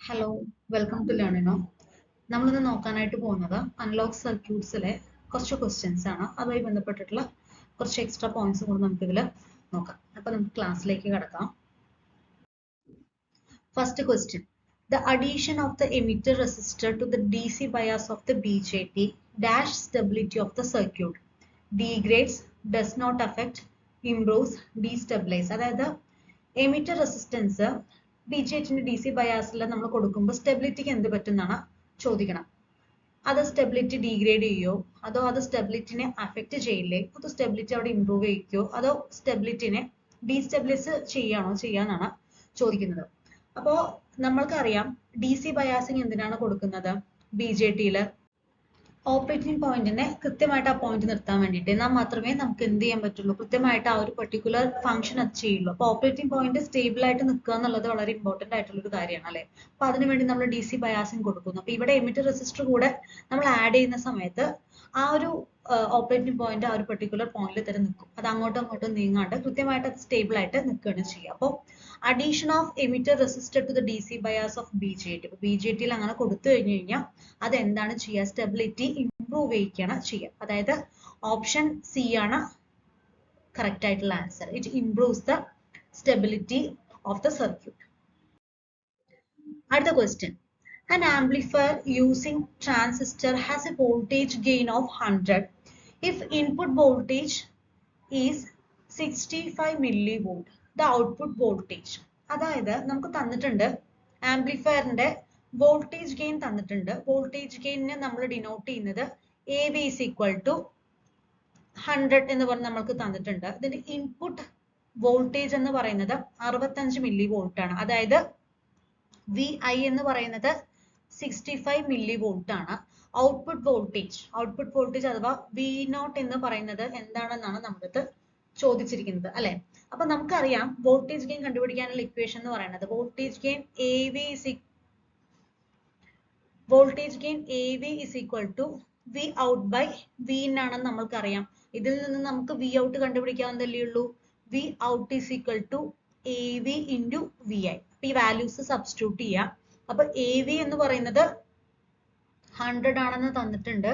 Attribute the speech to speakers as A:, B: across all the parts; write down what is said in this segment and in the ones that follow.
A: Hello, welcome to Learnino. നമ്മളിന്ന് നോക്കാനായിട്ട് പോകുന്നത് അനലോഗ് സർക്യൂട്ട്സിലെ കുറച്ച് ക്വസ്റ്റ്യൻസ് ആണ്. അതുമായി ബന്ധപ്പെട്ടിട്ടുള്ള കുറച്ച് എക്സ്ട്രാ പോയിന്റ്സ് കൂടി നമുക്കിതിൽ നോക്കാം. അപ്പോൾ നമുക്ക് ക്ലാസ്സിലേക്ക് കിടക്കാം. First question: The addition of the emitter resistor to the DC bias of the BJT dash stability of the circuit degrades, does not affect, improves, destabilize. അതായത് എമിറ്റർ റെസിസ്റ്റൻസ് BJTന്റെ DC ബയാസിൽ നമ്മൾ കൊടുക്കുമ്പോൾ സ്റ്റെബിലിറ്റിക്ക് എന്ത് പറ്റുന്നതാണ് ചോദിക്കണം. അത് സ്റ്റെബിലിറ്റി ഡീഗ്രേഡ് ചെയ്യോ, അതോ അത് സ്റ്റെബിലിറ്റിനെ അഫക്റ്റ് ചെയ്യില്ലേ, അതോ സ്റ്റെബിലിറ്റി അവിടെ ഇംപ്രൂവ് ചെയ്യിക്കോ, അതോ സ്റ്റെബിലിറ്റിനെ ഡീസ്റ്റെബിലൈസ് ചെയ്യാനാണ് ചോദിക്കുന്നത്. അപ്പോൾ നമ്മൾക്കറിയാം DC ബയാസിങ് എന്തിനാണ് കൊടുക്കുന്നത്? BJTയിൽ ഓപ്പറേറ്റിംഗ് പോയിന്റിനെ കൃത്യമായിട്ട് ആ പോയിന്റ് നിർത്താൻ വേണ്ടിയിട്ട്. എന്നാൽ മാത്രമേ നമുക്ക് എന്ത് ചെയ്യാൻ പറ്റുള്ളൂ, കൃത്യമായിട്ട് ആ ഒരു പെർട്ടിക്കുലർ ഫംഗ്ഷൻ അത് ചെയ്യുള്ളൂ. അപ്പോൾ ഓപ്പറേറ്റിംഗ് പോയിന്റ് സ്റ്റേബിൾ ആയിട്ട് നിൽക്കുക എന്നുള്ളത് വളരെ ഇമ്പോർട്ടന്റ് ആയിട്ടുള്ള ഒരു കാര്യമാണ് അല്ലേ. അപ്പൊ അതിനുവേണ്ടി നമ്മൾ DC ബയാസിങ് കൊടുക്കുന്നു. അപ്പൊ ഇവിടെ എമിറ്റർ റെസിസ്റ്റർ കൂടെ നമ്മൾ ആഡ് ചെയ്യുന്ന സമയത്ത് ആ ഒരു ഓപ്പറേറ്റിംഗ് പോയിന്റ് ആ ഒരു പെർട്ടിക്കുലർ പോയിന്റിൽ തന്നെ നിൽക്കും. അത് അങ്ങോട്ടും ഇങ്ങോട്ടും നീങ്ങാണ്ട് കൃത്യമായിട്ട് അത് സ്റ്റേബിൾ ആയിട്ട് നിൽക്കുകയാണ് ചെയ്യുക. അപ്പോൾ addition of emitter resistor to the DC bias of BJT. BJTയിൽ അങ്ങനെ കൊടുത്തു കഴിഞ്ഞു കഴിഞ്ഞാൽ അത് എന്താണ് ചെയ്യുക? സ്റ്റെബിലിറ്റി ഇംപ്രൂവ് ചെയ്യിക്കുകയാണ് ചെയ്യുക. അതായത് ഓപ്ഷൻ സി ആണ് കറക്റ്റ് ആയിട്ടുള്ള answer. It improves the stability of the circuit. അടുത്ത question: An amplifier using transistor has a voltage gain of 100 if input voltage is 65 millivolt. The output voltage. അതായത് നമുക്ക് തന്നിട്ടുണ്ട് ആംപ്ലിഫയറിന്റെ voltage gain തന്നിട്ടുണ്ട്. Voltage ഗെയിനിനെ നമ്മൾ denote ചെയ്യുന്നത് AV is equal to 100 എന്ന് പറഞ്ഞ് നമ്മൾക്ക് തന്നിട്ടുണ്ട്. ഇതിന്റെ ഇൻപുട്ട് വോൾട്ടേജ് എന്ന് പറയുന്നത് 65 മില്ലി വോൾട്ട് ആണ്. അതായത് VI എന്ന് പറയുന്നത് 65 മില്ലി വോൾട്ട് ആണ്. ഔട്ട്പുട്ട് വോൾട്ടേജ് അഥവാ V0 എന്ന് പറയുന്നത് എന്താണെന്നാണ് നമ്മുടെ ചോദിച്ചിരിക്കുന്നത് അല്ലെ. അപ്പൊ നമുക്കറിയാം വോൾട്ടേജ് ഗെയിൻ കണ്ടുപിടിക്കാനുള്ള ഇക്വേഷൻ എന്ന് പറയുന്നത് voltage gain AV is equal to V out by V in ആണെന്ന് നമ്മൾക്കറിയാം. ഇതിൽ നിന്ന് നമുക്ക് V out കണ്ടുപിടിക്കാവുന്നതല്ലേ ഉള്ളൂ. V out is equal to AV into VI. അപ്പൊ ഈ വാല്യൂസ് സബ്സ്റ്റിറ്റ്യൂട്ട് ചെയ്യാം. അപ്പൊ AV എന്ന് പറയുന്നത് 100 ആണെന്ന് തന്നിട്ടുണ്ട്.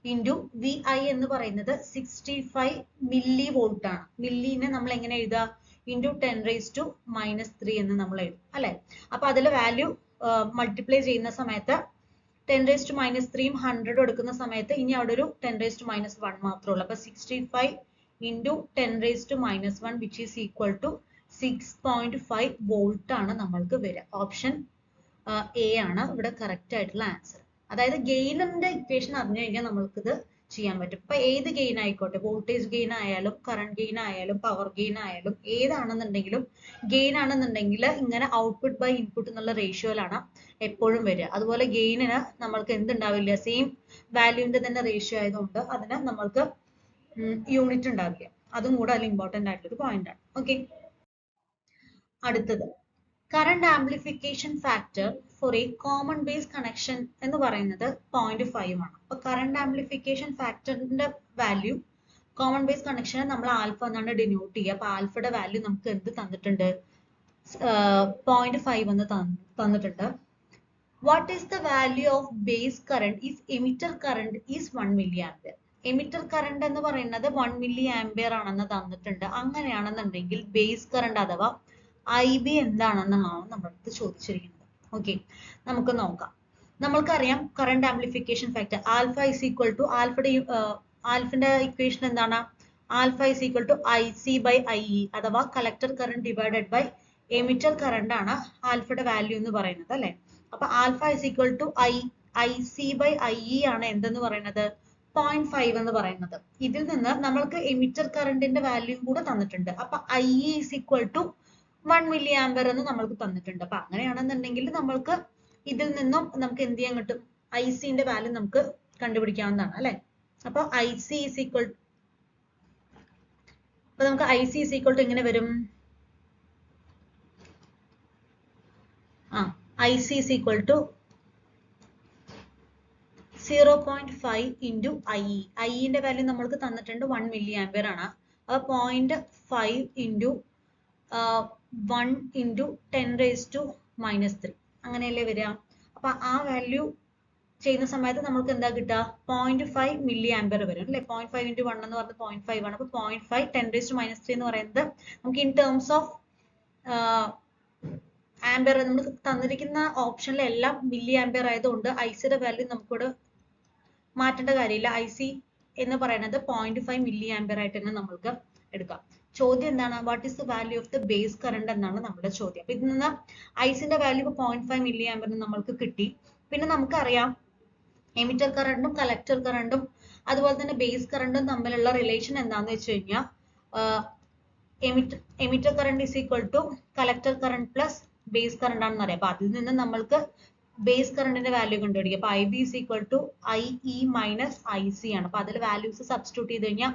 A: ഇൻറ്റു VI എന്ന് പറയുന്നത് 65 മില്ലി വോൾട്ട് ആണ്. മില്ലിനെ നമ്മൾ എങ്ങനെ എഴുതുക? ഇൻറ്റു 10⁻³ എന്ന് നമ്മൾ എഴുതും അല്ലെ. അപ്പൊ അതിൽ വാല്യൂ മൾട്ടിപ്ലൈ ചെയ്യുന്ന സമയത്ത് 10⁻³ 100 എടുക്കുന്ന സമയത്ത് ഇനി അവിടെ ഒരു 10⁻⁻1 മാത്രമേ ഉള്ളൂ. അപ്പൊ 65 into 10⁻⁻1 which is equal to 6.5 volt ആണ് നമ്മൾക്ക് വരിക. ഓപ്ഷൻ എ ആണ് ഇവിടെ കറക്റ്റ് ആയിട്ടുള്ള ആൻസർ. അതായത് ഗെയിനിന്റെ ഇക്വേഷൻ അറിഞ്ഞു കഴിഞ്ഞാൽ നമ്മൾക്കിത് ചെയ്യാൻ പറ്റും. ഇപ്പൊ ഏത് ഗെയിൻ ആയിക്കോട്ടെ, വോൾട്ടേജ് ഗെയിൻ ആയാലും കറണ്ട് ഗെയിൻ ആയാലും പവർ ഗെയിൻ ആയാലും ഏതാണെന്നുണ്ടെങ്കിലും ഗെയിൻ ആണെന്നുണ്ടെങ്കിൽ ഇങ്ങനെ ഔട്ട്പുട്ട് ബൈ ഇൻപുട്ട് എന്നുള്ള റേഷ്യോയിലാണ് എപ്പോഴും വരിക. അതുപോലെ ഗെയിനിന് നമ്മൾക്ക് എന്തുണ്ടാവില്ല, സെയിം വാല്യൂവിന്റെ തന്നെ റേഷ്യോ ആയതുകൊണ്ട് അതിന് നമ്മൾക്ക് യൂണിറ്റ് ഉണ്ടാവില്ല. അതും കൂടെ അതിൽ ഇമ്പോർട്ടന്റ് ആയിട്ടൊരു പോയിന്റ് ആണ്. ഓക്കെ, അടുത്തത് current amplification factor for A common base connection എന്ന് പറയുന്നത് 0.5 ആണ്. അപ്പൊ കറണ്ട് ആംപ്ലിഫിക്കേഷൻ ഫാക്ടറിന്റെ വാല്യൂ കോമൺ ബേസ് കണക്ഷനെ നമ്മൾ ആൽഫ എന്നാണ് ഡിനോട്ട് ചെയ്യുക. അപ്പൊ ആൽഫയുടെ വാല്യൂ നമുക്ക് എന്ത് തന്നിട്ടുണ്ട്? 0.5 എന്ന് തന്നിട്ടുണ്ട്. What is the value of base current if emitter current is 1 milli ampere? Emitter current എന്ന് പറയുന്നത് 1 മില്ലി ആംപിയർ ആണെന്ന് തന്നിട്ടുണ്ട്. അങ്ങനെയാണെന്നുണ്ടെങ്കിൽ ബേസ് കറണ്ട് അഥവാ IB എന്താണെന്നാണ് നമ്മളടുത്ത് ചോദിച്ചിരിക്കുന്നത്. ഓക്കെ, നമുക്ക് നോക്കാം. നമ്മൾക്കറിയാം current amplification factor alpha is equal to ആൽഫിന്റെ ഇക്വേഷൻ എന്താണ്? Alpha is equal to IC by IE അഥവാ collector current divided by emitter current ആണ് ആൽഫയുടെ വാല്യൂ എന്ന് പറയുന്നത് അല്ലെ. അപ്പൊ alpha is equal to IC by IE ആണ് എന്തെന്ന് പറയുന്നത്? 0.5 എന്ന് പറയുന്നത്. ഇതിൽ നിന്ന് നമ്മൾക്ക് എമിറ്റർ കറണ്ടിന്റെ വാല്യൂ കൂടെ തന്നിട്ടുണ്ട്. അപ്പൊ IE is equal to 1 milli ampere എന്ന് നമ്മൾക്ക് തന്നിട്ടുണ്ട്. അപ്പൊ അങ്ങനെയാണെന്നുണ്ടെങ്കിൽ നമ്മൾക്ക് ഇതിൽ നിന്നും നമുക്ക് എന്ത് ചെയ്യാൻ കിട്ടും? ICന്റെ വാല്യൂ നമുക്ക് കണ്ടുപിടിക്കാവുന്നതാണ് അല്ലെ. അപ്പൊ IC is equal ടു എങ്ങനെ വരും? IC is equal to 0.5 into IE. IEന്റെ value നമ്മൾക്ക് തന്നിട്ടുണ്ട് 1 മില്ലി ആംപിയർ ആണ്. അപ്പൊ 0.5 into 1 into 10⁻³ അങ്ങനെയല്ലേ വരിക. അപ്പൊ ആ വാല്യൂ ചെയ്യുന്ന സമയത്ത് നമുക്ക് എന്താ കിട്ടുക? 0.5 മില്ലി ആംബിയർ വരും അല്ലെ. 0.5 into 1 എന്ന് പറഞ്ഞത് 0.5 ആണ്. അപ്പൊ 0.5 10⁻³ എന്ന് പറയുന്നത് നമുക്ക് ഇൻ ടേംസ് ഓഫ് ആംബിയർ നമുക്ക് തന്നിരിക്കുന്ന ഓപ്ഷനിൽ എല്ലാം മില്ലി ആംബിയർ ആയതുകൊണ്ട് ഐസിയുടെ വാല്യൂ നമുക്കിവിടെ മാറ്റേണ്ട കാര്യമില്ല. IC എന്ന് പറയുന്നത് 0.5 മില്ലി ആംബിയർ ആയിട്ട് തന്നെ നമ്മൾക്ക് എടുക്കാം. ചോദ്യം എന്താണ്? What is the value of the base current എന്നാണ് നമ്മുടെ ചോദ്യം. അപ്പൊ ഇതിൽ നിന്ന് ഐസിന്റെ വാല്യൂ 0.5 മില്ലി ആംബിയർ നമ്മൾക്ക് കിട്ടി. പിന്നെ നമുക്കറിയാം എമിറ്റർ കറണ്ടും കളക്ടർ കറണ്ടും അതുപോലെ തന്നെ ബേസ് കറണ്ടും തമ്മിലുള്ള റിലേഷൻ എന്താണെന്ന് വെച്ച് കഴിഞ്ഞാൽ emitter current is equal to collector current plus base current ആണെന്ന് അറിയാം. അപ്പൊ അതിൽ നിന്ന് നമ്മൾക്ക് ബേസ് കറണ്ടിന്റെ വാല്യൂ കണ്ടുപിടിക്കുക. അപ്പൊ IB is equal to IE minus IC ആണ്. അപ്പൊ അതിൽ വാല്യൂസ് സബ്സ്റ്റിറ്റ്യൂട്ട് ചെയ്ത് കഴിഞ്ഞാൽ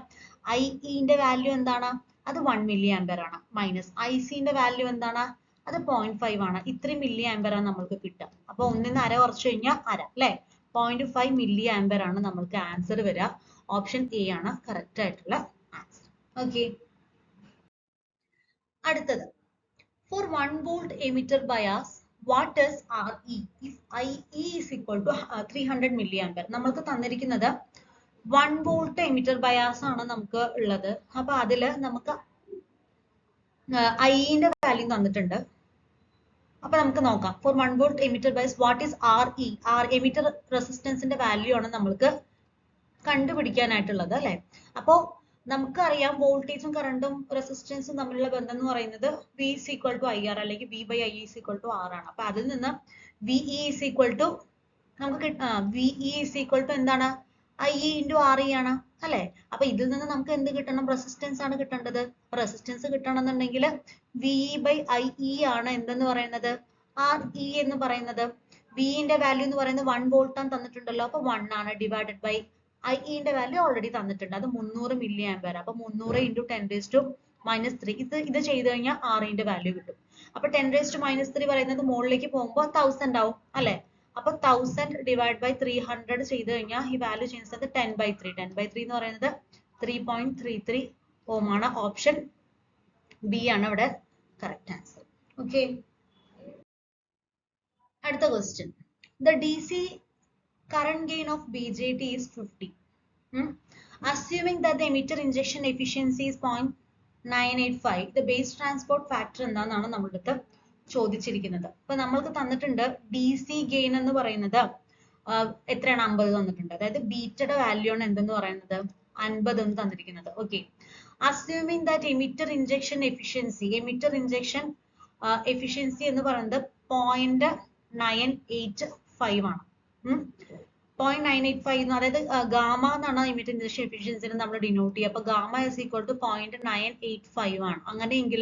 A: IEന്റെ വാല്യൂ എന്താണ്? അത് 1 മില്ലി ആംബിയർ ആണ്. മൈനസ് ICന്റെ വാല്യൂ എന്താണ്? അത് 0.5 ആണ്. ഇത്രയും മില്ലി ആംബിയർ ആണ് നമ്മൾക്ക് കിട്ടുക. അപ്പൊ ഒന്നിന്ന് അര കുറച്ച് കഴിഞ്ഞാൽ അര അല്ലെ. 0.5 മില്ലി ആംബിയർ ആണ് നമ്മൾക്ക് ആൻസർ വരിക. ഓപ്ഷൻ എ ആണ് കറക്റ്റ് ആയിട്ടുള്ള ആൻസർ. ഓക്കെ, അടുത്തത് four 1 volt emitter bias what is RE if IE is equal to 300 milli ampere. നമ്മൾക്ക് തന്നിരിക്കുന്നത് 1 volt emitter bias ആണ് നമുക്ക് ഉള്ളത്. അപ്പൊ അതില് നമുക്ക് IEന്റെ വാല്യൂ തന്നിട്ടുണ്ട്. അപ്പൊ നമുക്ക് നോക്കാം. For 1 volt emitter bias what is RE? Emitter റെസിസ്റ്റൻസിന്റെ വാല്യൂ ആണ് നമ്മൾക്ക് കണ്ടുപിടിക്കാനായിട്ടുള്ളത് അല്ലെ. അപ്പോ നമുക്കറിയാം വോൾട്ടേജും കറണ്ടും റെസിസ്റ്റൻസും തമ്മിലുള്ള ബന്ധം എന്ന് പറയുന്നത് V is equal to IR അല്ലെങ്കിൽ V/I is equal to R ആണ്. അപ്പൊ അതിൽ നിന്ന് VE is equal to നമുക്ക് VE is equal to എന്താണ്? IE into RE ആണ് അല്ലെ. അപ്പൊ ഇതിൽ നിന്ന് നമുക്ക് എന്ത് കിട്ടണം? റെസിസ്റ്റൻസ് ആണ് കിട്ടേണ്ടത്. റെസിസ്റ്റൻസ് കിട്ടണമെന്നുണ്ടെങ്കിൽ VE/IE ആണ് എന്തെന്ന് പറയുന്നത്? RE എന്ന് പറയുന്നത്. വിന്റെ വാല്യൂ എന്ന് പറയുന്നത് 1 വോൾട്ട് ആണ് തന്നിട്ടുണ്ടല്ലോ. അപ്പൊ 1 ആണ് ഡിവൈഡഡ് ബൈ IEന്റെ വാല്യൂ ഓൾറെഡി തന്നിട്ടുണ്ട്. അത് 300 മില്ലി ആംബിയർ. അപ്പൊ 300 into 10⁻³ ഇത് ചെയ്ത് കഴിഞ്ഞാൽ REന്റെ വാല്യൂ കിട്ടും. അപ്പൊ 10⁻³ പറയുന്നത് മുകളിലേക്ക് പോകുമ്പോൾ 1000 ആവും അല്ലെ. അപ്പൊ 1000 ഡിവൈഡ് ബൈ 300 ചെയ്ത് കഴിഞ്ഞാൽ ഈ വാല്യൂ ചെയ്യുന്നത് 10/3. 10/3 എന്ന് പറയുന്നത് 3.33 ഓം ആണ്. ഓപ്ഷൻ ബി ആണ് ഇവിടെ കറക്റ്റ് ആൻസർ. ഓക്കെ, അടുത്ത question. The DC current gain of BJT is 50. Assuming that the emitter injection efficiency is 0.985, the base transport factor എന്താണെന്നാണ് നമ്മുടെ അടുത്ത് ചോദിച്ചിരിക്കുന്നത്. അപ്പൊ നമ്മൾക്ക് തന്നിട്ടുണ്ട് DC gain എന്ന് പറയുന്നത് എത്രയാണ്? 50 തന്നിട്ടുണ്ട്. അതായത് ബീറ്റയുടെ വാല്യൂ ആണ് എന്തെന്ന് പറയുന്നത്? 50 എന്ന് തന്നിരിക്കുന്നത്. Okay, assuming that emitter injection efficiency എന്ന് പറയുന്നത് 0.985 ആണ്. 0.985 അതായത് ഗാമ എന്നാണ് എമിറ്റർ ഇൻജക്ഷൻ എഫിഷ്യൻസിനെ നമ്മൾ ഡിനോട്ട് ചെയ്യുക. അപ്പൊ ഗാമ ഇസ് ഈക്വൽ ടു 0.985 ആണ്. അങ്ങനെയെങ്കിൽ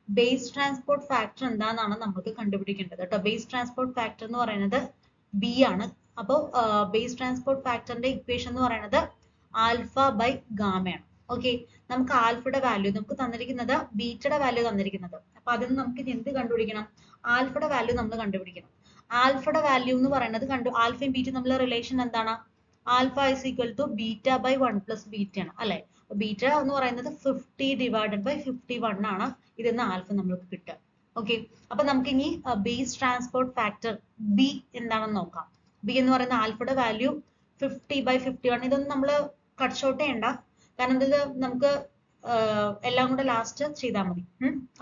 A: ബേസ് ട്രാൻസ്പോർട്ട് ഫാക്ടർ എന്താണെന്നാണ് നമുക്ക് കണ്ടുപിടിക്കേണ്ടത് കേട്ടോ. ബേസ് ട്രാൻസ്പോർട്ട് ഫാക്ടർ എന്ന് പറയുന്നത് ബി ആണ്. അപ്പോൾ ബേസ് ട്രാൻസ്പോർട്ട് ഫാക്ടറിന്റെ ഇക്വേഷൻ എന്ന് പറയുന്നത് ആൽഫ ബൈ ഗാമയാണ്. ഓക്കെ, നമുക്ക് ആൽഫയുടെ വാല്യൂ നമുക്ക് തന്നിരിക്കുന്നത് ബീറ്റയുടെ വാല്യൂ തന്നിരിക്കുന്നത്. അപ്പൊ അതിൽ നമുക്ക് എന്ത് കണ്ടുപിടിക്കണം? ആൽഫയുടെ വാല്യൂ നമ്മൾ കണ്ടുപിടിക്കണം. ആൽഫയുടെ വാല്യൂ എന്ന് പറയുന്നത് ആൽഫയും ബീറ്റയും തമ്മിലുള്ള റിലേഷൻ എന്താണ്? Alpha is equal to beta by 1 plus beta ആണ് അല്ലെ. ബീറ്റ എന്ന് പറയുന്നത് 50 ഡിവൈഡഡ് ബൈ 51 ആണ്. ഇതെന്ന് ആൽഫ നമ്മൾക്ക് കിട്ടുക. ഓക്കെ, അപ്പൊ നമുക്ക് ഇനി ബേസ് ട്രാൻസ്പോർട്ട് ഫാക്ടർ ബി എന്താണെന്ന് നോക്കാം. ബി എന്ന് പറയുന്ന ആൽഫയുടെ വാല്യൂ 50/51. ഇതൊന്നും നമ്മൾ കട്ട് ഷോട്ട് ചെയ്യണ്ട, കാരണം ഇത് നമുക്ക് എല്ലാം കൂടെ ലാസ്റ്റ് ചെയ്താൽ മതി.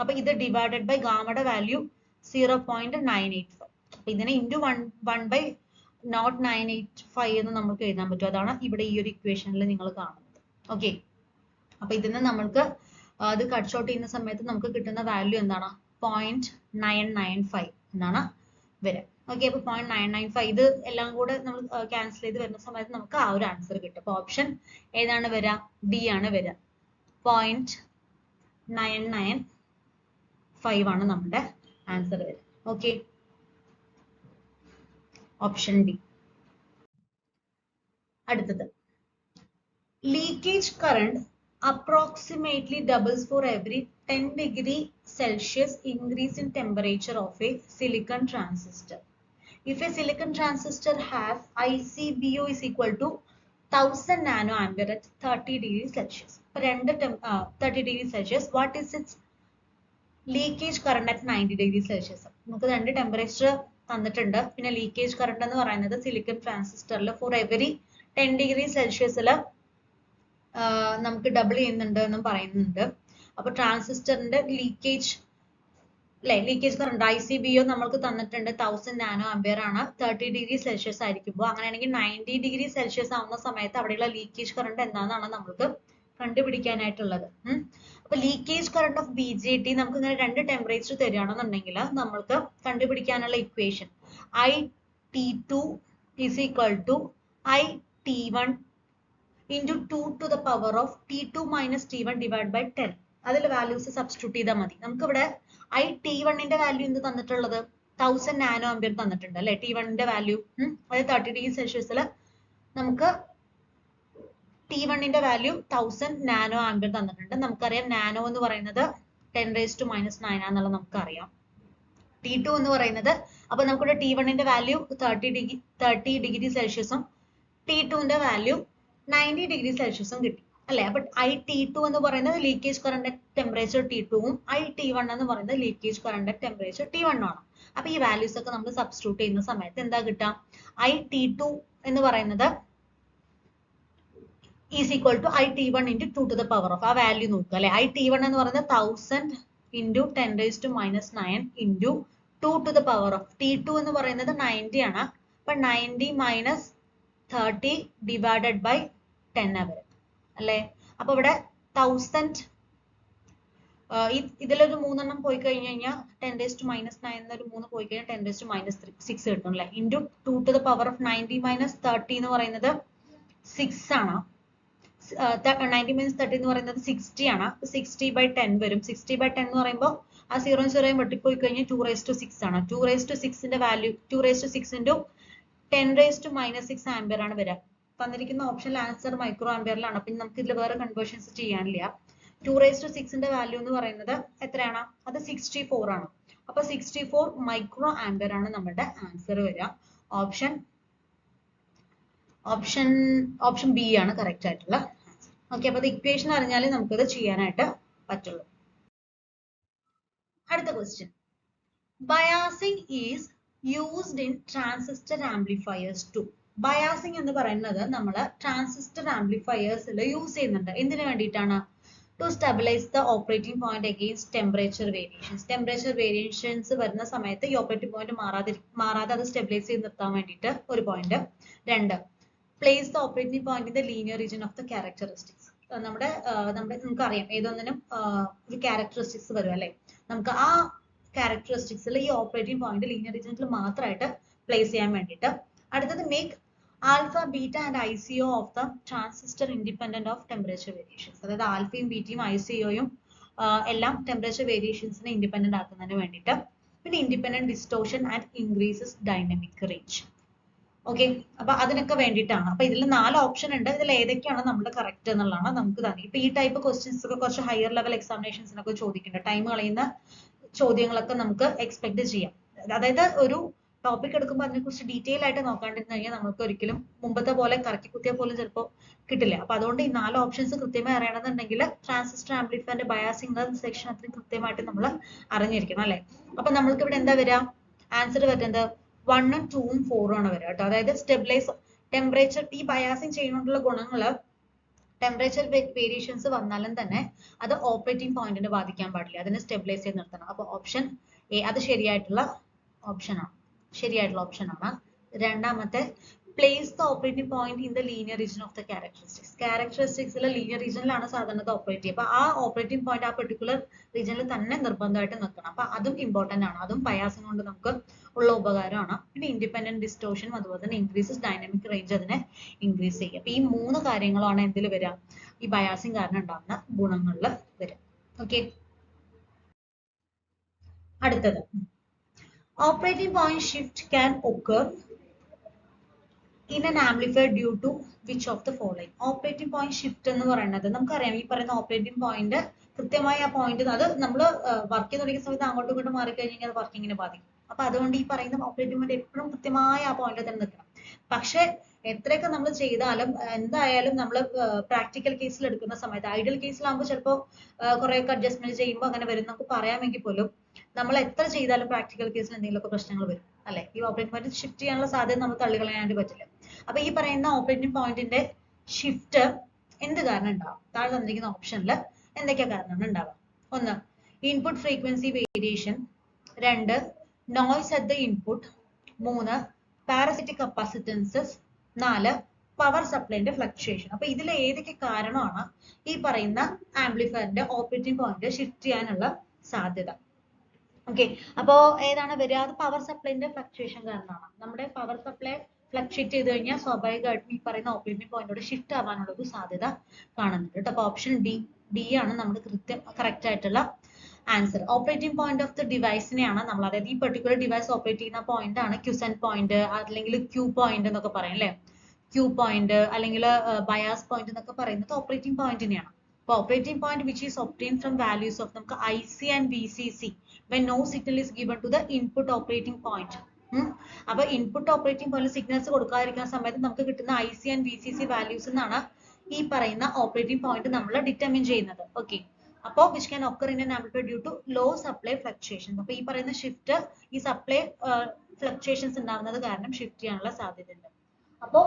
A: അപ്പൊ ഇത് ഡിവൈഡഡ് ബൈ ഗാമയുടെ വാല്യൂ 0.985. അപ്പൊ ഇതിനെ ഇൻറ്റു 1/0.985 എന്ന് നമുക്ക് എഴുതാൻ പറ്റും. അതാണ് ഇവിടെ ഈ ഒരു ഇക്വേഷനിൽ നിങ്ങൾ കാണുന്നത്. ഓക്കെ, അപ്പൊ ഇതിന് നമ്മൾക്ക് അത് കട്ട് ഷോട്ട് ചെയ്യുന്ന സമയത്ത് നമുക്ക് കിട്ടുന്ന വാല്യൂ എന്താണ്? 0.995 എന്നാണ് വരിക. ഓക്കെ, അപ്പൊ 0.995 ഇത് എല്ലാം കൂടെ നമ്മൾ ക്യാൻസൽ ചെയ്ത് വരുന്ന സമയത്ത് നമുക്ക് ആ ഒരു ആൻസർ കിട്ടും. അപ്പൊ ഓപ്ഷൻ ഏതാണ് വരിക? ഡി ആണ് വരിക. 0.995 ആണ് നമ്മുടെ ആൻസർ വരിക. Okay, option D. അടുത്തത്, leakage current approximately doubles for every 10°C increase in temperature of a silicon transistor. If a silicon transistor has ICBO is equal to 1000 nanoampere at 30°C. 30°C, what is its leakage current at 90°C? നമുക്ക് രണ്ട് temperature തന്നിട്ടുണ്ട്. പിന്നെ leakage current എന്ന് പറയുന്നത് silicon ട്രാൻസിസ്റ്ററിൽ for every 10 degree സെൽഷ്യസിൽ നമുക്ക് double ചെയ്യുന്നുണ്ട് എന്നും പറയുന്നുണ്ട്. അപ്പൊ ട്രാൻസിസ്റ്ററിന്റെ ലീക്കേജ് ലീക്കേജ് കറണ്ട് ICBO നമ്മൾക്ക് തന്നിട്ടുണ്ട് 1000 നാനോ ആംപിയർ ആണ് 30 ഡിഗ്രി സെൽഷ്യസ് ആയിരിക്കുമ്പോൾ. അങ്ങനെയാണെങ്കിൽ 90 ഡിഗ്രി സെൽഷ്യസ് ആവുന്ന സമയത്ത് അവിടെയുള്ള ലീക്കേജ് കറണ്ട് എന്താണെന്നാണ് നമുക്ക് കണ്ടുപിടിക്കാനായിട്ടുള്ളത്. അപ്പൊ ലീക്കേജ് കറണ്ട് ഓഫ് BJT നമുക്ക് ഇങ്ങനെ രണ്ട് ടെമ്പറേച്ചർ തരികയാണെന്നുണ്ടെങ്കിൽ നമ്മൾക്ക് കണ്ടുപിടിക്കാനുള്ള equation IT2 is equal to IT1 into 2 to the power of T2 minus T1 divided by 10. അതിൽ വാല്യൂസ് സബ്സ്റ്റിറ്റ്യൂട്ട് ചെയ്താൽ മതി. നമുക്ക് ഇവിടെ IT1ന്റെ വാല്യൂ എന്ത് തന്നിട്ടുള്ളത് 1000 നാനോ ആംപിയർ തന്നിട്ടുണ്ട് അല്ലെ. T1ന്റെ വാല്യൂ അതായത് 30 ഡിഗ്രി സെൽഷ്യസിൽ നമുക്ക് T1ന്റെ വാല്യൂ 1000 നാനോ ആംപിയർ തന്നിട്ടുണ്ട്. നമുക്കറിയാം നാനോ എന്ന് പറയുന്നത് 10⁻⁹ ആണെന്നുള്ളത് നമുക്കറിയാം. T2 എന്ന് പറയുന്നത് അപ്പൊ നമുക്കിവിടെ T1ന്റെ വാല്യൂ 30 ഡിഗ്രി സെൽഷ്യസും T2ന്റെ വാല്യൂ 90 ഡിഗ്രി സെൽഷ്യസും കിട്ടി അല്ലെ. അപ്പൊ IT2 എന്ന് പറയുന്നത് ലീക്കേജ് കറണ്ട് ടെമ്പറേച്ചർ T2ഉം IT1 എന്ന് പറയുന്നത് ലീക്കേജ് കറണ്ട് ടെമ്പറേച്ചർ T1 ആണ്. അപ്പൊ ഈ വാല്യൂസ് ഒക്കെ നമ്മൾ സബ്സ്റ്റിറ്റ്യൂട്ട് ചെയ്യുന്ന സമയത്ത് എന്താ കിട്ടാം IT2 എന്ന് പറയുന്നത് is equal to IT1 into 2 to the power of ആ വാല്യൂ നോക്കുക അല്ലെ. IT1 എന്ന് പറയുന്നത് 1000 into 10⁻⁹ into 2 to the power of T2 എന്ന് പറയുന്നത് 90 ആണ്. അപ്പൊ 90 minus 30 divided by 10 വരും അല്ലെ. അപ്പൊ ഇവിടെ 1000 ഇതിലൊരു മൂന്നെണ്ണം പോയി കഴിഞ്ഞു കഴിഞ്ഞാൽ 10⁻⁹ എന്നൊരു 3 പോയി കഴിഞ്ഞാൽ 10⁻�6 കിട്ടും അല്ലെ. Into 2 to the power of 90 minus 30 എന്ന് പറയുന്നത് 6 ആണ്. 90 minus 30 എന്ന് പറയുന്നത് 60 ആണ്. 60/10 വരും. 60/10 എന്ന് പറയുമ്പോൾ ആ 0 വെട്ടിപ്പോയി കഴിഞ്ഞാൽ 2⁻⁶ ആണ്. 2⁻⁶ വാല്യൂ 2⁻⁶ into 10⁻⁻�6 ആംപിയർ ആണ് വരിക. തന്നിരിക്കുന്ന ഓപ്ഷനിൽ ആൻസർ മൈക്രോ ആംപിയറിലാണ്. പിന്നെ നമുക്ക് ഇതിൽ വേറെ കൺവേർഷൻസ് ചെയ്യാനില്ല. 2⁻⁶ വാല്യൂ എന്ന് പറയുന്നത് എത്രയാണ്? അത് 64 ആണ്. അപ്പൊ 64 മൈക്രോ ആംപിയർ ആണ് നമ്മുടെ ആൻസർ വരിക. ഓപ്ഷൻ ബി ആണ് കറക്റ്റ് ആയിട്ടുള്ള ആൻസർ. ഓക്കെ, അപ്പൊ ഇക്വേഷൻ അറിഞ്ഞാലേ നമുക്കത് ചെയ്യാനായിട്ട് പറ്റുള്ളൂ. അടുത്ത question, biasing is used in transistor amplifiers to. Biasing എന്ന് പറയുന്നത് നമ്മൾ ട്രാൻസിസ്റ്റർ ആംപ്ലിഫയേഴ്സിൽ യൂസ് ചെയ്യുന്നുണ്ട്. എന്തിനു വേണ്ടിയിട്ടാണ്? To stabilise the operating point against temperature variations. Temperature variations വരുന്ന സമയത്ത് ഈ ഓപ്പറേറ്റിംഗ് പോയിന്റ് മാറാതെ അത് സ്റ്റെബിലൈസ് ചെയ്ത് നിർത്താൻ വേണ്ടിയിട്ട് ഒരു point. 2, place the operating point in the linear region of the characteristics. നമുക്കറിയാം ഏതൊന്നിനും ഒരു ക്യാരക്ടറിസ്റ്റിക്സ് വരും അല്ലെ. നമുക്ക് ആ ക്യാരക്ടറിസ്റ്റിക്സിൽ ഈ ഓപ്പറേറ്റിംഗ് പോയിന്റ് ലീനിയർ റീജിയനിൽ മാത്രമായിട്ട് പ്ലേസ് ചെയ്യാൻ വേണ്ടിയിട്ട്. അടുത്തത്, make alpha, beta and ICO of the transistor independent of temperature variations. അതായത് ആൽഫയും ബീറ്റയും ICOയും എല്ലാം ടെമ്പറേച്ചർ വേരിയേഷൻസിനെ ഇൻഡിപെൻഡന്റ് ആക്കുന്നതിന് വേണ്ടിയിട്ട്. പിന്നെ independent distortion and increases dynamic range. Okay, അപ്പൊ അതിനൊക്കെ വേണ്ടിയിട്ടാണ്. അപ്പൊ ഇതിൽ 4 ഓപ്ഷൻ ഉണ്ട്. ഇതിൽ ഏതൊക്കെയാണ് നമ്മുടെ കറക്റ്റ് എന്നുള്ളതാണ് നമുക്ക് തന്നെ. ഇപ്പൊ ഈ ടൈപ്പ് ക്വസ്റ്റ്യൻസ് ഒക്കെ കുറച്ച് ഹയർ ലെവൽ എക്സാമിനേഷൻസിനൊക്കെ ചോദിക്കുന്നുണ്ട്. ടൈം കളയുന്ന ചോദ്യങ്ങളൊക്കെ നമുക്ക് എക്സ്പെക്ട് ചെയ്യാം. അതായത് ഒരു ടോപ്പിക് എടുക്കുമ്പോൾ അതിനെക്കുറിച്ച് ഡീറ്റെയിൽ ആയിട്ട് നോക്കാണ്ടിരുന്നു കഴിഞ്ഞാൽ നമുക്ക് ഒരിക്കലും മുമ്പത്തെ പോലെ കറക്കി കുത്തിയാൽ പോലും ചിലപ്പോൾ കിട്ടില്ല. അപ്പൊ അതുകൊണ്ട് ഈ 4 ഓപ്ഷൻസ് കൃത്യമായി അറിയണമെന്നുണ്ടെങ്കിൽ ട്രാൻസിസ്റ്റർ ആംപ്ലിഫയറിന്റെ ബയാസിംഗ് സെക്ഷൻ അത്രയും കൃത്യമായിട്ട് നമ്മൾ അറിഞ്ഞിരിക്കണം അല്ലെ. അപ്പൊ നമ്മൾക്ക് ഇവിടെ എന്താ വരിക? ആൻസർ വരുന്നത് 1ഉം 2ഉം 4ഉം ആണ് വരിക കേട്ടോ. അതായത് സ്റ്റെബിലൈസ് ടെമ്പറേച്ചർ, ഈ ബയാസിംഗ് ചെയ്യുന്നതുകൊണ്ടുള്ള ഗുണങ്ങള് ടെമ്പറേച്ചർ വേരിയേഷൻസ് വന്നാലും തന്നെ അത് ഓപ്പറേറ്റിംഗ് പോയിന്റിനെ ബാധിക്കാൻ പാടില്ല. അതിനെ സ്റ്റെബിലൈസ് ചെയ്ത് നിർത്തണം. അപ്പൊ ഓപ്ഷൻ എ അത് ശരിയായിട്ടുള്ള ഓപ്ഷനാണ്. രണ്ടാമത്തെ, place the operating point in the linear region of the characteristics. ക്യാരക്ടറിസ്റ്റിക്സിലെ ലീനിയർ റീജിയനിലാണ് സാധാരണ ഓപ്പറേറ്റ് ചെയ്യുക. അപ്പൊ ആ ഓപ്പറേറ്റിംഗ് പോയിന്റ് ആ പെർട്ടിക്കുലർ റീജിയനിൽ തന്നെ നിർബന്ധമായിട്ട് നിൽക്കണം. അപ്പൊ അതും ഇമ്പോർട്ടന്റ് ആണ്. അതും ബയാസിംഗ് കൊണ്ട് നമുക്ക് ഉള്ള ഉപകാരമാണ്. പിന്നെ ഇൻഡിപെൻഡന്റ് ഡിസ്റ്റോർഷൻ, അതുപോലെ തന്നെ ഇൻക്രീസസ് ഡൈനാമിക് റേഞ്ച്, അതിനെ ഇൻക്രീസ് ചെയ്യുക. അപ്പൊ ഈ 3 കാര്യങ്ങളാണ് എന്തിൽ വരിക? ഈ ബയാസിംഗ് കാരണം ഉണ്ടാകുന്ന ഗുണങ്ങളിൽ വരിക. ഓക്കെ, അടുത്തത്, operating point shift can occur in an amplifier due to which of the following? Operating point shift എന്ന് പറയുന്നത് നമുക്കറിയാം. ഈ പറയുന്ന ഓപ്പറേറ്റിംഗ് പോയിന്റ് കൃത്യമായി ആ പോയിന്റ് അത് നമ്മൾ വർക്ക് ചെയ്ത് തുടങ്ങിയ സമയത്ത് അങ്ങോട്ടും ഇങ്ങോട്ടും മാറിക്കഴിഞ്ഞാൽ അത് വർക്കിങ്ങിനെ ബാധിക്കും. അപ്പൊ അതുകൊണ്ട് ഈ പറയുന്ന ഓപ്പറേറ്റിംഗ് പോയിന്റ് എപ്പോഴും കൃത്യമായ ആ പോയിന്റിൽ തന്നെ നിൽക്കണം. പക്ഷെ എത്രയൊക്കെ നമ്മൾ ചെയ്താലും എന്തായാലും നമ്മൾ പ്രാക്ടിക്കൽ കേസിൽ എടുക്കുന്ന സമയത്ത്, ഐഡിയൽ കേസിലാകുമ്പോൾ ചിലപ്പോൾ കുറെയൊക്കെ അഡ്ജസ്റ്റ്മെന്റ് ചെയ്യുമ്പോൾ അങ്ങനെ വരും നമുക്ക് പറയാമെങ്കിൽ പോലും നമ്മൾ എത്ര ചെയ്താലും പ്രാക്ടിക്കൽ കേസിൽ എന്തെങ്കിലുമൊക്കെ പ്രശ്നങ്ങൾ വരും. അല്ലെ? ഈ ഓപ്പറേറ്റിംഗ് പോയിന്റ് ഷിഫ്റ്റ് ചെയ്യാനുള്ള സാധ്യത നമ്മൾ തള്ളിക്കളയാനായിട്ട് പറ്റില്ല. അപ്പൊ ഈ പറയുന്ന ഓപ്പറേറ്റിംഗ് പോയിന്റിന്റെ ഷിഫ്റ്റ് എന്ത് കാരണം ഉണ്ടാവും? താഴെ തന്നിരിക്കുന്ന ഓപ്ഷനിൽ എന്തൊക്കെ കാരണമാണ് ഉണ്ടാവുക? ഒന്ന്, ഇൻപുട്ട് ഫ്രീക്വൻസി വേരിയേഷൻ. രണ്ട്, നോയ്സ് അറ്റ് ദ ഇൻപുട്ട്. മൂന്ന്, പാരസിറ്റിക് കപ്പാസിറ്റൻസസ്. നാല്, പവർ സപ്ലൈന്റെ ഫ്ലക്ച്വേഷൻ. അപ്പൊ ഇതിൽ ഏതൊക്കെ കാരണമാണ് ഈ പറയുന്ന ആംപ്ലിഫയറിന്റെ ഓപ്പറേറ്റിംഗ് പോയിന്റ് ഷിഫ്റ്റ് ചെയ്യാനുള്ള സാധ്യത? ഓക്കെ, അപ്പോ ഏതാണ് വരിക? അത് പവർ സപ്ലൈന്റെ ഫ്ലക്ച്വേഷൻ കാരണമാണ്. നമ്മുടെ പവർ സപ്ലൈ ഫ്ലക്ച്വേറ്റ് ചെയ്ത് കഴിഞ്ഞാൽ സ്വാഭാവികമായിട്ടും ഈ പറയുന്ന ഓപ്പറേറ്റിംഗ് പോയിന്റോട് ഷിഫ്റ്റ് ആവാനുള്ള ഒരു സാധ്യത കാണുന്നുണ്ട് കേട്ടോ. അപ്പൊ ഓപ്ഷൻ ഡി ആണ് നമ്മുടെ കറക്റ്റ് ആയിട്ടുള്ള answer. Operating point of the ഡിവൈസിനെയാണ് നമ്മൾ, അതായത് ഈ പെർട്ടിക്കുലർ ഡിവൈസ് ഓപ്പറേറ്റ് ചെയ്യുന്ന പോയിന്റ് ആണ് ക്യുസെന്റ് പോയിന്റ് അല്ലെങ്കിൽ ക്യൂ പോയിന്റ് എന്നൊക്കെ പറയും അല്ലെ? ക്യൂ പോയിന്റ് അല്ലെങ്കിൽ ബയാസ് പോയിന്റ് എന്നൊക്കെ പറയുന്നത് ഓപ്പറേറ്റിംഗ് പോയിന്റിനെയാണ്. അപ്പൊ operating point which is obtain from values of നമുക്ക് IC and VCC when no signal is given to the input operating point. അപ്പൊ ഇൻപുട്ട് ഓപ്പറേറ്റിംഗ് പോയിന്റ് സിഗ്നൽസ് കൊടുക്കാതിരിക്കുന്ന സമയത്ത് നമുക്ക് കിട്ടുന്ന IC ആൻഡ് VCC വാല്യൂസ് എന്നാണ് ഈ പറയുന്ന ഓപ്പറേറ്റിംഗ് പോയിന്റ് നമ്മൾ determine ചെയ്യുന്നത്. ഓക്കെ, അപ്പോ which can occur in an amplifier due to low supply fluctuations. അപ്പൊ ഈ പറയുന്ന ഷിഫ്റ്റ് ഈ സപ്ലൈ ഫ്ലക്ച്വേഷൻസ് ഉണ്ടാവുന്നത് കാരണം ഷിഫ്റ്റ് ചെയ്യാനുള്ള സാധ്യതയുണ്ട്. അപ്പോ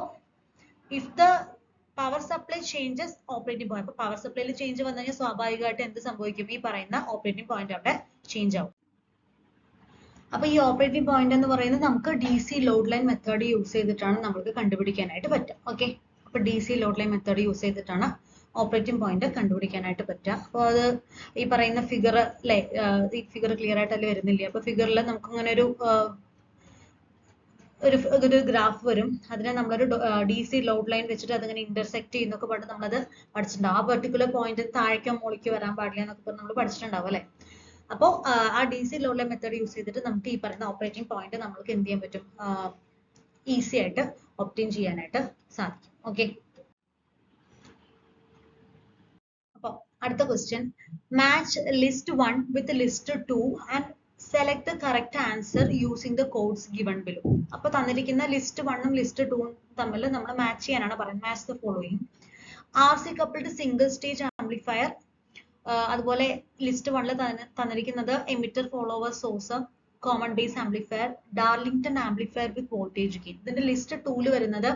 A: if the power supply changes operating point, അപ്പൊ പവർ സപ്ലൈയിൽ ചേഞ്ച് വന്നു കഴിഞ്ഞാൽ സ്വാഭാവികമായിട്ട് എന്ത് സംഭവിക്കും? ഈ പറയുന്ന ഓപ്പറേറ്റിംഗ് പോയിന്റ് അവിടെ ചേഞ്ച് ആവും. അപ്പൊ ഈ ഓപ്പറേറ്റിംഗ് പോയിന്റ് എന്ന് പറയുന്നത് നമുക്ക് DC load line method use ചെയ്തിട്ടാണ് നമുക്ക് കണ്ടുപിടിക്കാനായിട്ട് പറ്റുക. ഓക്കെ, അപ്പൊ DC load line method use ചെയ്തിട്ടാണ് ഓപ്പറേറ്റിംഗ് പോയിന്റ് കണ്ടുപിടിക്കാനായിട്ട് പറ്റുക. അപ്പോൾ അത് ഈ പറയുന്ന ഫിഗർ അല്ലെ, ഈ ഫിഗർ ക്ലിയർ ആയിട്ടല്ലേ വരുന്നില്ലേ? അപ്പൊ ഫിഗറിൽ നമുക്ക് ഇങ്ങനെ ഒരു ഗ്രാഫ് വരും. അതിനെ നമ്മളൊരു DC ലോഡ് ലൈൻ വെച്ചിട്ട് അതിങ്ങനെ ഇന്റർസെക്ട് ചെയ്യുന്നൊക്കെ പറഞ്ഞ് നമ്മളത് പഠിച്ചിട്ടുണ്ടാവും. ആ പെർട്ടിക്കുലർ പോയിന്റ് താഴേക്കോ മുകളിലേക്കോ വരാൻ പാടില്ല എന്നൊക്കെ പറഞ്ഞ് നമ്മൾ പഠിച്ചിട്ടുണ്ടാവും അല്ലെ? അപ്പോൾ ആ DC load line method use ചെയ്തിട്ട് നമുക്ക് ഈ പറയുന്ന ഓപ്പറേറ്റിംഗ് പോയിന്റ് നമുക്ക് എന്ത് ചെയ്യാൻ പറ്റും? ഈസി ആയിട്ട് ഒബ്റ്റെയിൻ ചെയ്യാനായിട്ട് സാധിക്കും. ഓക്കെ, അപ്പൊ അടുത്ത question, match list 1 with list 2 and select the correct answer using the codes given below. അപ്പൊ തന്നിരിക്കുന്ന ലിസ്റ്റ് 1ഉം ലിസ്റ്റ് 2ഉം തമ്മിൽ നമ്മൾ മാച്ച് ചെയ്യാനാണ് പറയുന്നത്. Match the following: RC coupled single stage amplifier. അതുപോലെ ലിസ്റ്റ് 1ൽ തന്നിരിക്കുന്നത് emitter follower source, common base amplifier, Darlington amplifier with voltage gain. ഇതിന്റെ ലിസ്റ്റ് 2ൽ വരുന്നത്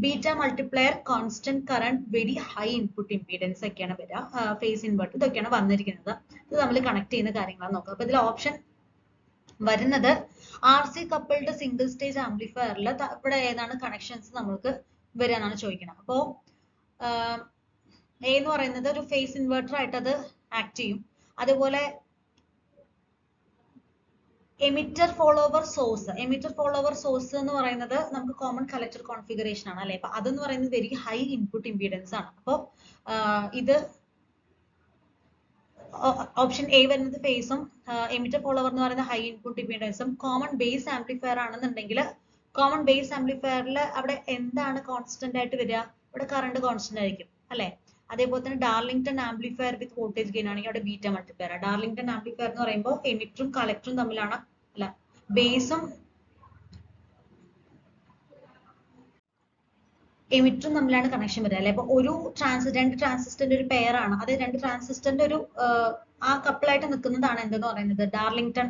A: beta multiplier, constant current, very high input impedance ഒക്കെയാണ് വരിക, ഫേസ് ഇൻവെർട്ടർ, ഇതൊക്കെയാണ് വന്നിരിക്കുന്നത്. ഇത് നമ്മൾ കണക്ട് ചെയ്യുന്ന കാര്യങ്ങളാണ് നോക്കുക. അപ്പൊ ഇതിൽ ഓപ്ഷൻ വരുന്നത് RC കപ്പിൾഡ് സിംഗിൾ സ്റ്റേജ് ആംപ്ലിഫയറിൽ ഇവിടെ ഏതാണ് കണക്ഷൻസ് നമ്മൾക്ക് വരിക എന്നാണ് ചോദിക്കുന്നത്. അപ്പോ എ എന്ന് പറയുന്നത് ഒരു ഫേസ് ഇൻവെർട്ടർ ആയിട്ട് അത് ആക്ട് ചെയ്യും. അതുപോലെ എമിറ്റർ ഫോളോവർ സോഴ്സ് എന്ന് പറയുന്നത് നമുക്ക് കോമൺ കളക്ടർ കോൺഫിഗറേഷൻ ആണ് അല്ലെ? അപ്പൊ അതെന്ന് പറയുന്നത് വെരി ഹൈ ഇൻപുട്ട് ഇംപീഡൻസ് ആണ്. അപ്പോൾ ഇത് ഓപ്ഷൻ എ വരുന്നത് ഫേസും എമിറ്റർ ഫോളോവർ എന്ന് പറയുന്ന ഹൈ ഇൻപുട്ട് ഇംപീഡൻസും. കോമൺ ബേസ് ആംപ്ലിഫയർ ആണെന്നുണ്ടെങ്കിൽ കോമൺ ബേസ് ആംപ്ലിഫയറിൽ അവിടെ എന്താണ് കോൺസ്റ്റന്റ് ആയിട്ട് വരിക? ഇവിടെ കറണ്ട് കോൺസ്റ്റന്റ് ആയിരിക്കും അല്ലെ? അതേപോലെ തന്നെ Darlington amplifier with voltage gain ആണെങ്കിൽ അവിടെ ബീറ്റ മൾട്ടിപ്ലയർ. ഡാർലിംഗ്ടൺ ആംപ്ലിഫയർ എന്ന് പറയുമ്പോൾ എമിറ്ററും കളക്ടറും തമ്മിലാണ്, അല്ല ബേസും എമിറ്ററും തമ്മിലാണ് കണക്ഷൻ വരിക അല്ലെ? അപ്പൊ രണ്ട് ട്രാൻസിസ്റ്ററിന്റെ ഒരു പെയർ ആണ്, അത് രണ്ട് ട്രാൻസിസ്റ്ററിന്റെ ഒരു ആ കപ്പിളായിട്ട് നിൽക്കുന്നതാണ് എന്തെന്ന് പറയുന്നത് ഡാർലിംഗ്ടൺ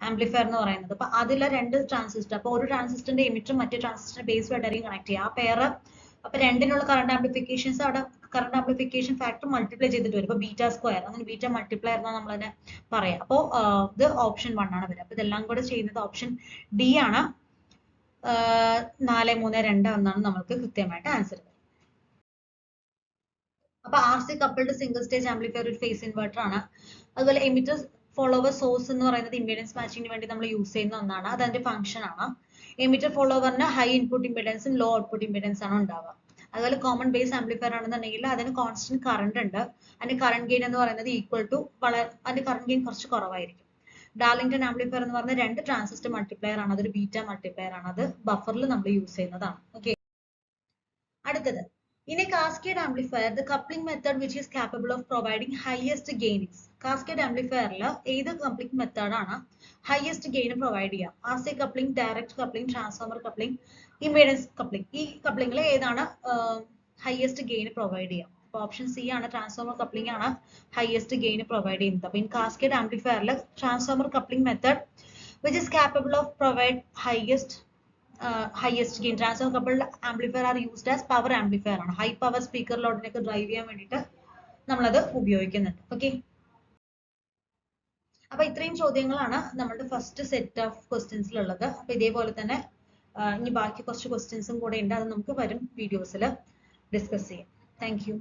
A: ആംപ്ലിഫയർ എന്ന് പറയുന്നത്. അപ്പൊ അതിലെ രണ്ട് ട്രാൻസിസ്റ്റർ, അപ്പൊ ഒരു ട്രാൻസിസ്റ്ററിന്റെ എമിറ്ററും മറ്റേ ട്രാൻസിസ്റ്ററിന്റെ ബേസുമായിട്ടായിരിക്കും കണക്ട് ചെയ്യുക. ആ പെയർ അപ്പൊ രണ്ടിനുള്ള കറണ്ട് ആംപ്ലിഫിക്കേഷൻസ് അവിടെ കറണ്ട് ആംപ്ലിഫിക്കേഷൻ ഫാക്ടർ മൾട്ടിപ്ലൈ ചെയ്തിട്ട് വരും. അപ്പൊ ബീറ്റ സ്ക്വയർ, അങ്ങനെ ബീറ്റ മൾട്ടിപ്ലയർ എന്നാണ് നമ്മൾ തന്നെ പറയാം. അപ്പോൾ ഇത് ഓപ്ഷൻ 1 ആണ് വരിക. അപ്പൊ ഇതെല്ലാം കൂടെ ചെയ്യുന്നത് ഓപ്ഷൻ ഡി ആണ്. 4, 3, 2 എന്നാണ് നമ്മൾക്ക് കൃത്യമായിട്ട് ആൻസർ. അപ്പൊ RC coupled single stage amplifier ഒരു ഫേസ് ഇൻവെർട്ടർ ആണ്. അതുപോലെ എമിറ്റർ ഫോളോവർ സോഴ്സ് എന്ന് പറയുന്നത് ഇംപീഡൻസ് മാച്ചിങ്ങിന് വേണ്ടി നമ്മൾ യൂസ് ചെയ്യുന്ന ഒന്നാണ്, അത് അതിന്റെ ഫംഗ്ഷൻ ആണ്. എമിറ്റർ ഫോളോവറിന് ഹൈ ഇൻപുട്ട് ഇംപീഡൻസും ലോ ഔട്ട്പുട്ട് ഇംപീഡൻസ് ആണ് ഉണ്ടാവുക. അതുപോലെ കോമൺ ബേസ് ആംപ്ലിഫയർ ആണെന്നുണ്ടെങ്കിൽ അതിന് കോൺസ്റ്റന്റ് കറണ്ട് ഉണ്ട്, അതിന്റെ കറണ്ട് ഗെയിൻ എന്ന് പറയുന്നത് ഈക്വൽ ടു അതിന്റെ കറണ്ട് ഗെയിൻ കുറച്ച് കുറവായിരിക്കും. ഡാർലിംഗ്ടൺ ആംപ്ലിഫയർ എന്ന് പറഞ്ഞ രണ്ട് ട്രാൻസിസ്റ്റർ മൾട്ടിപ്ലയർ ആണ്, അതൊരു ബീറ്റ മൾട്ടിപ്ലയർ ആണ്, അത് ബഫറിൽ നമ്മൾ യൂസ് ചെയ്യുന്നതാണ്. ഓക്കെ, അടുത്തത്, in a cascade amplifier the coupling method which is capable of providing highest gain is. cascade amplifier ഏത് coupling method ആണ് highest gain provide ചെയ്യുക? RC coupling, direct coupling, transformer coupling, impedance coupling. ഈ couplingൽ ഏതാണ് highest gain provide ചെയ്യുക? അപ്പൊ option C ആണ്, transformer coupling ആണ് highest gain provide ചെയ്യുന്നത്. അപ്പൊ ഇൻ കാസ്കേഡ് ആംപ്ലിഫയറിൽ transformer coupling method which is capable of provide highest gain. Transfer coupled amplifier are used as power amplifier ആണ്. High power speaker ലോഡിനൊക്കെ ഡ്രൈവ് ചെയ്യാൻ വേണ്ടിയിട്ട് നമ്മളത് ഉപയോഗിക്കുന്നുണ്ട്. ഓക്കെ, അപ്പൊ ഇത്രയും ചോദ്യങ്ങളാണ് നമ്മുടെ ഫസ്റ്റ് സെറ്റ് ഓഫ് ക്വസ്റ്റ്യൻസിലുള്ളത്. അപ്പൊ ഇതേപോലെ തന്നെ ഇനി ബാക്കി കുറച്ച് ക്വസ്റ്റ്യൻസും കൂടെ ഉണ്ട്, അത് നമുക്ക് വരും വീഡിയോസിൽ ഡിസ്കസ് ചെയ്യാം. Thank you.